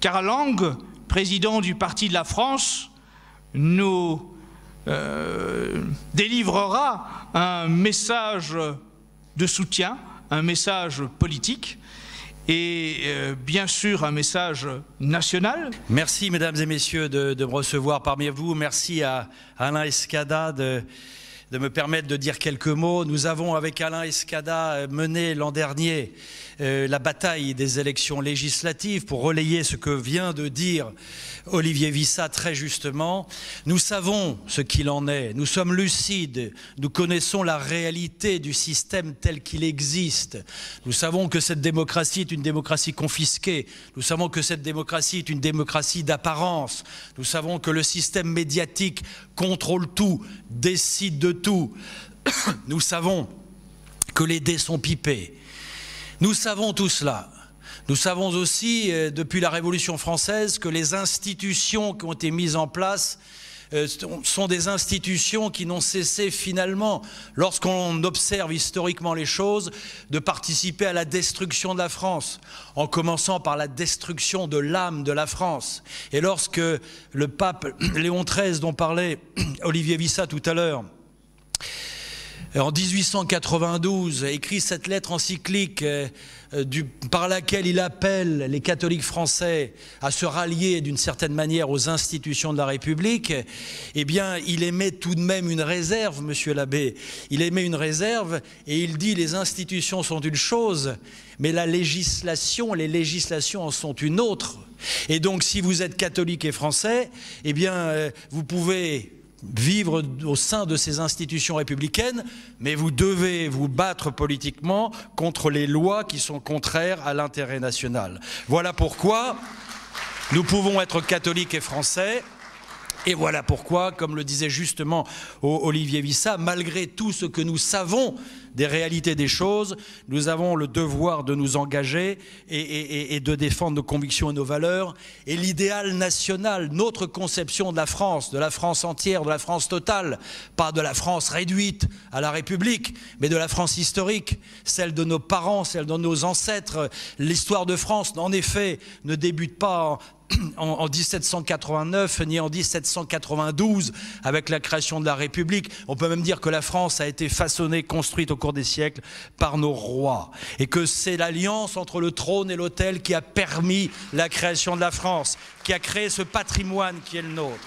Karl Lang, président du Parti de la France, nous délivrera un message de soutien, un message politique et bien sûr un message national. Merci mesdames et messieurs de me recevoir parmi vous. Merci à Alain Escada de me permettre de dire quelques mots. Nous avons avec Alain Escada mené l'an dernier la bataille des élections législatives pour relayer ce que vient de dire Olivier Wyssa très justement. Nous savons ce qu'il en est, nous sommes lucides, nous connaissons la réalité du système tel qu'il existe. Nous savons que cette démocratie est une démocratie confisquée, nous savons que cette démocratie est une démocratie d'apparence, nous savons que le système médiatique contrôle tout, décide de tout. Nous savons que les dés sont pipés. Nous savons tout cela. Nous savons aussi, depuis la Révolution française, que les institutions qui ont été mises en place sont des institutions qui n'ont cessé finalement, lorsqu'on observe historiquement les choses, de participer à la destruction de la France, en commençant par la destruction de l'âme de la France. Et lorsque le pape Léon XIII, dont parlait Olivier Wyssa tout à l'heure, en 1892, écrit cette lettre encyclique par laquelle il appelle les catholiques français à se rallier d'une certaine manière aux institutions de la République, eh bien, il émet tout de même une réserve, monsieur l'abbé. Il émet une réserve et il dit les institutions sont une chose, mais la législation, les législations en sont une autre. Et donc, si vous êtes catholique et français, eh bien, vous pouvez vivre au sein de ces institutions républicaines, mais vous devez vous battre politiquement contre les lois qui sont contraires à l'intérêt national. Voilà pourquoi nous pouvons être catholiques et français. Et voilà pourquoi, comme le disait justement Olivier Wyssa, malgré tout ce que nous savons des réalités des choses, nous avons le devoir de nous engager et de défendre nos convictions et nos valeurs. Et l'idéal national, notre conception de la France entière, de la France totale, pas de la France réduite à la République, mais de la France historique, celle de nos parents, celle de nos ancêtres. L'histoire de France, en effet, ne débute pas en 1789 ni en 1792 avec la création de la République. On peut même dire que la France a été façonnée, construite au cours des siècles par nos rois et que c'est l'alliance entre le trône et l'autel qui a permis la création de la France, qui a créé ce patrimoine qui est le nôtre.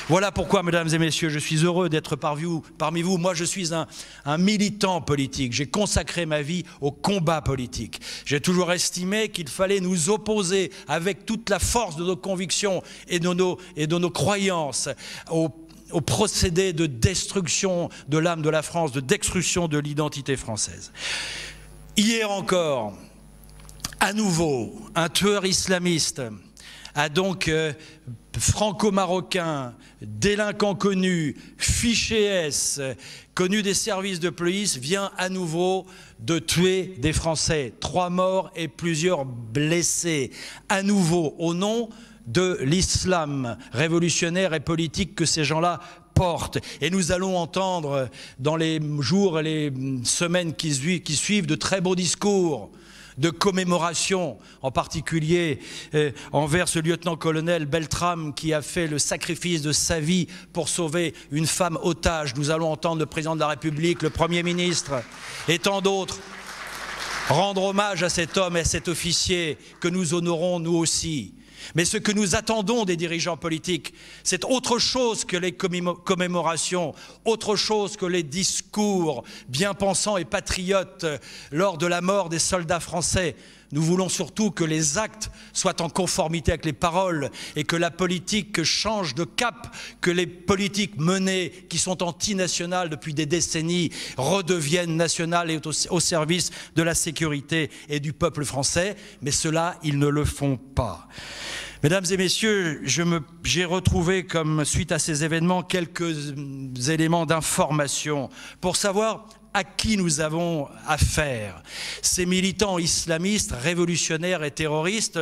Voilà pourquoi, mesdames et messieurs, je suis heureux d'être parmi vous. Moi, je suis un militant politique. J'ai consacré ma vie au combat politique. J'ai toujours estimé qu'il fallait nous opposer avec toute la force de nos convictions et de nos croyances au procédé de destruction de l'âme de la France, de destruction de l'identité française. Hier encore, à nouveau, un tueur islamiste a donc franco-marocain, délinquant connu, fiché S, connu des services de police, vient à nouveau de tuer des Français. 3 morts et plusieurs blessés. À nouveau, au nom de l'islam révolutionnaire et politique que ces gens-là portent. Et nous allons entendre dans les jours et les semaines qui suivent de très beaux discours de commémoration, en particulier envers ce lieutenant-colonel Beltrame qui a fait le sacrifice de sa vie pour sauver une femme otage. Nous allons entendre le président de la République, le Premier ministre et tant d'autres rendre hommage à cet homme et à cet officier que nous honorons nous aussi. Mais ce que nous attendons des dirigeants politiques, c'est autre chose que les commémorations, autre chose que les discours bien-pensants et patriotes lors de la mort des soldats français. Nous voulons surtout que les actes soient en conformité avec les paroles et que la politique change de cap, que les politiques menées qui sont antinationales depuis des décennies redeviennent nationales et au service de la sécurité et du peuple français. Mais cela, ils ne le font pas. Mesdames et messieurs, j'ai retrouvé, comme suite à ces événements, quelques éléments d'information pour savoir à qui nous avons affaire. Ces militants islamistes, révolutionnaires et terroristes,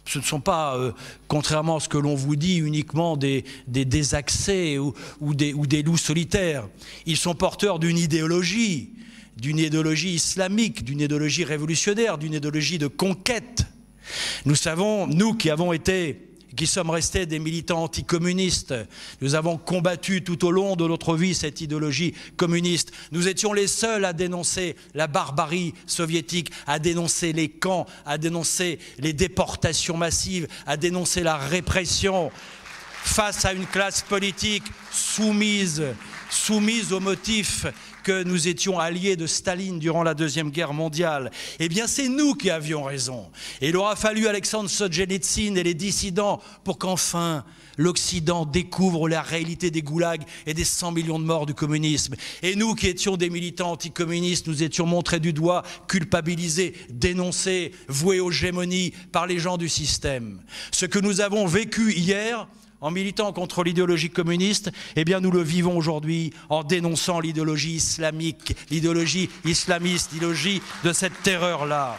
ce ne sont pas, contrairement à ce que l'on vous dit, uniquement des désaxés ou des loups solitaires. Ils sont porteurs d'une idéologie islamique, d'une idéologie révolutionnaire, d'une idéologie de conquête. Nous savons, nous qui sommes restés des militants anticommunistes, nous avons combattu tout au long de notre vie cette idéologie communiste. Nous étions les seuls à dénoncer la barbarie soviétique, à dénoncer les camps, à dénoncer les déportations massives, à dénoncer la répression face à une classe politique soumise aux motifs que nous étions alliés de Staline durant la Deuxième Guerre mondiale. Eh bien, c'est nous qui avions raison. Et il aura fallu Alexandre Solzhenitsyn et les dissidents pour qu'enfin l'Occident découvre la réalité des goulags et des 100 millions de morts du communisme. Et nous qui étions des militants anticommunistes, nous étions montrés du doigt, culpabilisés, dénoncés, voués aux gémonies par les gens du système. Ce que nous avons vécu hier, en militant contre l'idéologie communiste, eh bien nous le vivons aujourd'hui en dénonçant l'idéologie islamique, l'idéologie islamiste, l'idéologie de cette terreur-là.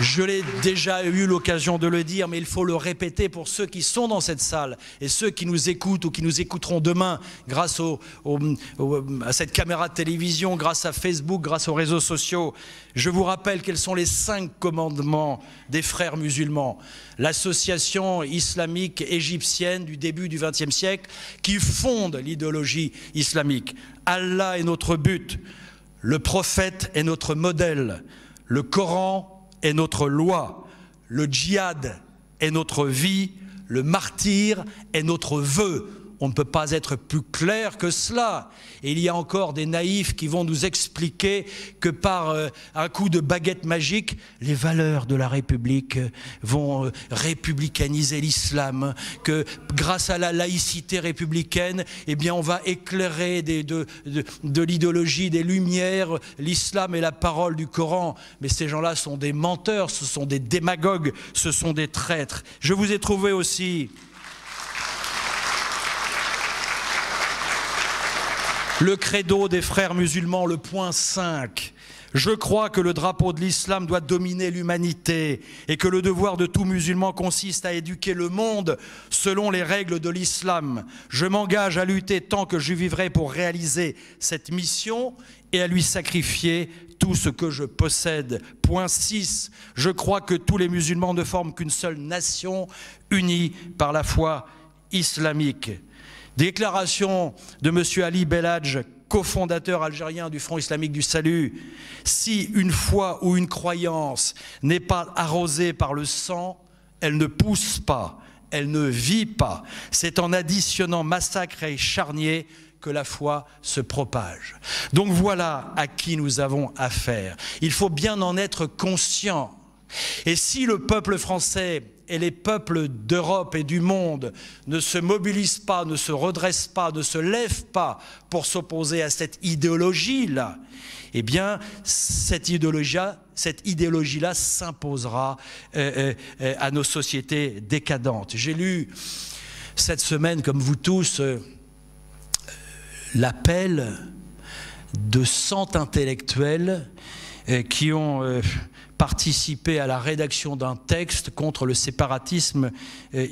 Je l'ai déjà eu l'occasion de le dire, mais il faut le répéter pour ceux qui sont dans cette salle et ceux qui nous écoutent ou qui nous écouteront demain grâce à cette caméra de télévision, grâce à Facebook, grâce aux réseaux sociaux. Je vous rappelle quels sont les 5 commandements des frères musulmans, l'association islamique égyptienne du début du XXe siècle qui fonde l'idéologie islamique. Allah est notre but, le prophète est notre modèle, le Coran est notre loi, le djihad est notre vie, le martyr est notre vœu. On ne peut pas être plus clair que cela. Et il y a encore des naïfs qui vont nous expliquer que par un coup de baguette magique, les valeurs de la République vont républicaniser l'islam, que grâce à la laïcité républicaine, eh bien on va éclairer de l'idéologie, des lumières, l'islam et la parole du Coran. Mais ces gens-là sont des menteurs, ce sont des démagogues, ce sont des traîtres. Je vous ai trouvé aussi le credo des frères musulmans, le point 5. Je crois que le drapeau de l'islam doit dominer l'humanité et que le devoir de tout musulman consiste à éduquer le monde selon les règles de l'islam. Je m'engage à lutter tant que je vivrai pour réaliser cette mission et à lui sacrifier tout ce que je possède. Point 6. Je crois que tous les musulmans ne forment qu'une seule nation unie par la foi islamique. Déclaration de M. Ali Belhadj, cofondateur algérien du Front islamique du salut. Si une foi ou une croyance n'est pas arrosée par le sang, elle ne pousse pas, elle ne vit pas. C'est en additionnant massacre et charniers que la foi se propage. Donc voilà à qui nous avons affaire. Il faut bien en être conscient. Et si le peuple français et les peuples d'Europe et du monde ne se mobilisent pas, ne se redressent pas, ne se lèvent pas pour s'opposer à cette idéologie-là, eh bien, cette idéologie-là s'imposera à nos sociétés décadentes. J'ai lu cette semaine, comme vous tous, l'appel de 100 intellectuels qui ont participé à la rédaction d'un texte contre le séparatisme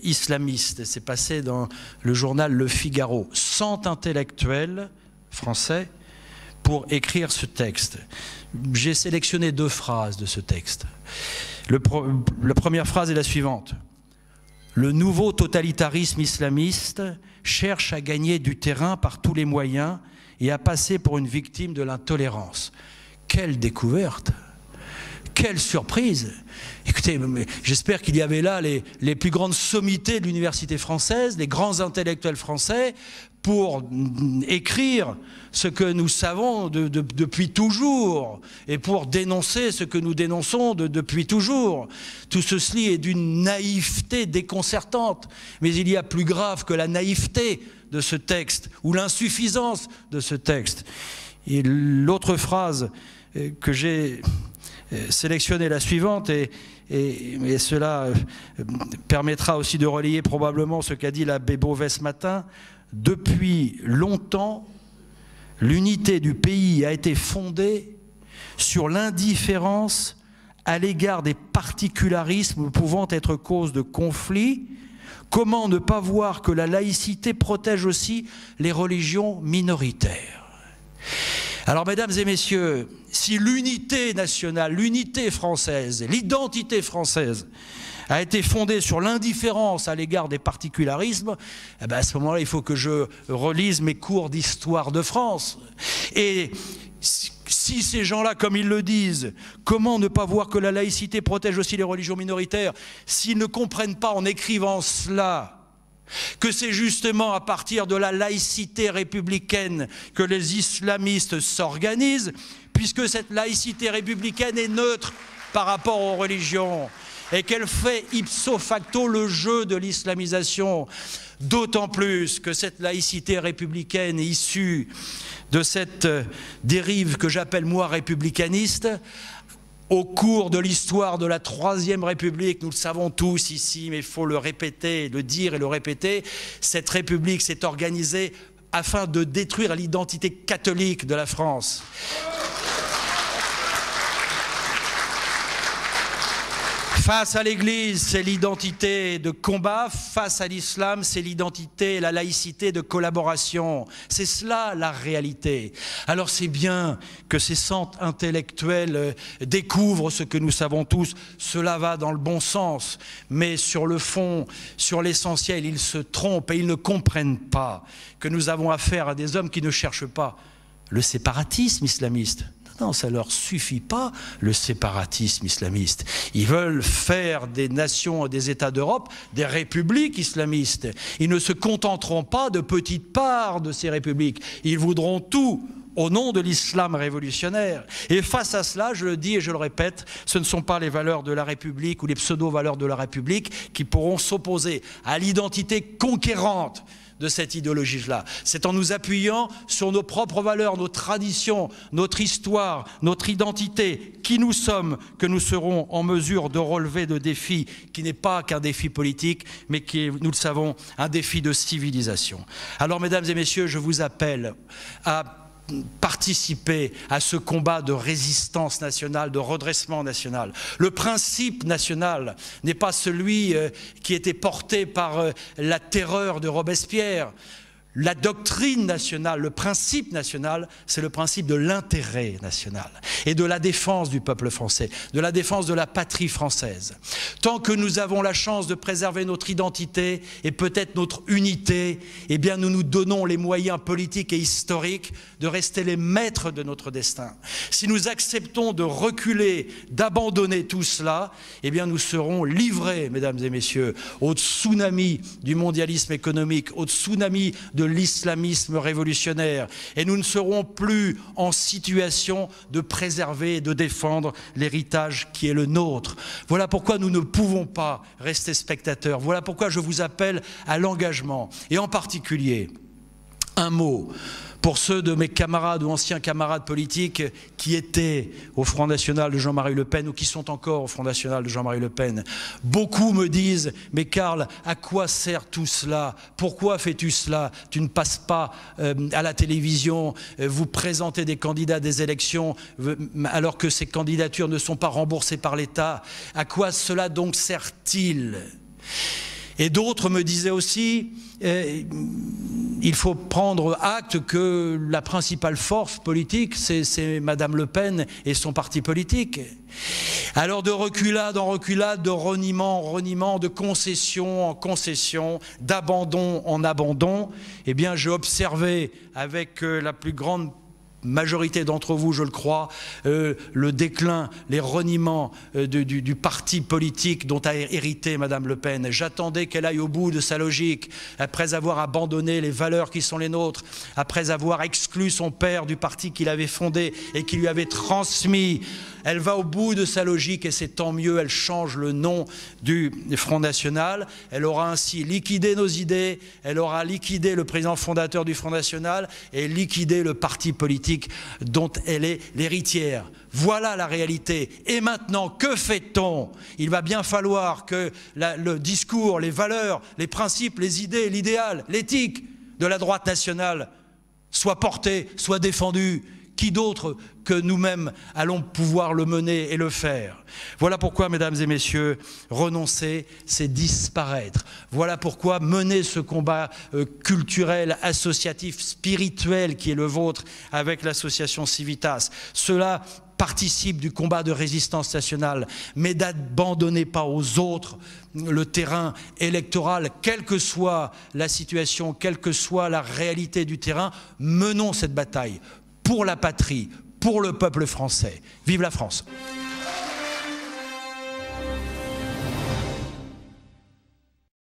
islamiste. C'est passé dans le journal Le Figaro. 100 intellectuels français pour écrire ce texte. J'ai sélectionné 2 phrases de ce texte. La première phrase est la suivante. Le nouveau totalitarisme islamiste cherche à gagner du terrain par tous les moyens et à passer pour une victime de l'intolérance. Quelle découverte! Quelle surprise! Écoutez, j'espère qu'il y avait là les plus grandes sommités de l'université française, les grands intellectuels français, pour écrire ce que nous savons depuis toujours et pour dénoncer ce que nous dénonçons depuis toujours. Tout ceci est d'une naïveté déconcertante, mais il y a plus grave que la naïveté de ce texte ou l'insuffisance de ce texte. Et l'autre phrase que j'ai sélectionnée est la suivante, et cela permettra aussi de relayer probablement ce qu'a dit l'abbé Beauvais ce matin. Depuis longtemps, l'unité du pays a été fondée sur l'indifférence à l'égard des particularismes pouvant être cause de conflits. Comment ne pas voir que la laïcité protège aussi les religions minoritaires? Alors, mesdames et messieurs, si l'unité nationale, l'unité française, l'identité française a été fondée sur l'indifférence à l'égard des particularismes, eh bien à ce moment-là, il faut que je relise mes cours d'histoire de France. Et si ces gens-là, comme ils le disent, comment ne pas voir que la laïcité protège aussi les religions minoritaires, s'ils ne comprennent pas en écrivant cela que c'est justement à partir de la laïcité républicaine que les islamistes s'organisent, puisque cette laïcité républicaine est neutre par rapport aux religions et qu'elle fait ipso facto le jeu de l'islamisation, d'autant plus que cette laïcité républicaine est issue de cette dérive que j'appelle moi républicaniste. Au cours de l'histoire de la Troisième République, nous le savons tous ici, mais il faut le répéter, le dire et le répéter, cette République s'est organisée afin de détruire l'identité catholique de la France. Face à l'Église, c'est l'identité de combat. Face à l'islam, c'est l'identité et la laïcité de collaboration. C'est cela la réalité. Alors c'est bien que ces centres intellectuels découvrent ce que nous savons tous. Cela va dans le bon sens. Mais sur le fond, sur l'essentiel, ils se trompent et ils ne comprennent pas que nous avons affaire à des hommes qui ne cherchent pas le séparatisme islamiste. Non, ça ne leur suffit pas, le séparatisme islamiste. Ils veulent faire des nations, des États d'Europe, des républiques islamistes. Ils ne se contenteront pas de petites parts de ces républiques. Ils voudront tout au nom de l'islam révolutionnaire. Et face à cela, je le dis et je le répète, ce ne sont pas les valeurs de la République ou les pseudo-valeurs de la République qui pourront s'opposer à l'identité conquérante de cette idéologie-là. C'est en nous appuyant sur nos propres valeurs, nos traditions, notre histoire, notre identité, qui nous sommes, que nous serons en mesure de relever de défis qui n'est pas qu'un défi politique, mais qui est, nous le savons, un défi de civilisation. Alors, mesdames et messieurs, je vous appelle à participer à ce combat de résistance nationale, de redressement national. Le principe national n'est pas celui qui était porté par la terreur de Robespierre. La doctrine nationale, le principe national, c'est le principe de l'intérêt national et de la défense du peuple français, de la défense de la patrie française. Tant que nous avons la chance de préserver notre identité et peut-être notre unité, eh bien nous nous donnons les moyens politiques et historiques de rester les maîtres de notre destin. Si nous acceptons de reculer, d'abandonner tout cela, eh bien nous serons livrés, mesdames et messieurs, au tsunami du mondialisme économique, au tsunami de l'islamisme révolutionnaire, et nous ne serons plus en situation de préserver et de défendre l'héritage qui est le nôtre. Voilà pourquoi nous ne pouvons pas rester spectateurs. Voilà pourquoi je vous appelle à l'engagement, et en particulier un mot pour ceux de mes camarades ou anciens camarades politiques qui étaient au Front National de Jean-Marie Le Pen ou qui sont encore au Front National de Jean-Marie Le Pen. Beaucoup me disent « Mais Karl, à quoi sert tout cela? Pourquoi fais-tu cela? Tu ne passes pas à la télévision, vous présentez des candidats des élections alors que ces candidatures ne sont pas remboursées par l'État. À quoi cela donc sert-il » Et d'autres me disaient aussi, il faut prendre acte que la principale force politique, c'est Madame Le Pen et son parti politique. Alors de reculade en reculade, de reniement en reniement, de concession en concession, d'abandon en abandon, eh bien j'ai observé avec la plus grande majorité d'entre vous, je le crois, le déclin, les reniements du parti politique dont a hérité Madame Le Pen. J'attendais qu'elle aille au bout de sa logique, après avoir abandonné les valeurs qui sont les nôtres, après avoir exclu son père du parti qu'il avait fondé et qui lui avait transmis. Elle va au bout de sa logique et c'est tant mieux, elle change le nom du Front National. Elle aura ainsi liquidé nos idées, elle aura liquidé le président fondateur du Front National et liquidé le parti politique dont elle est l'héritière. Voilà la réalité. Et maintenant, que fait-on? Il va bien falloir que le discours, les valeurs, les principes, les idées, l'idéal, l'éthique de la droite nationale soient portés, soient défendus. Qui d'autre que nous-mêmes allons pouvoir le mener et le faire? Voilà pourquoi, mesdames et messieurs, renoncer, c'est disparaître. Voilà pourquoi mener ce combat culturel, associatif, spirituel qui est le vôtre avec l'association Civitas, cela participe du combat de résistance nationale, mais n'abandonnez pas aux autres le terrain électoral, quelle que soit la situation, quelle que soit la réalité du terrain. Menons cette bataille pour la patrie, pour le peuple français. Vive la France!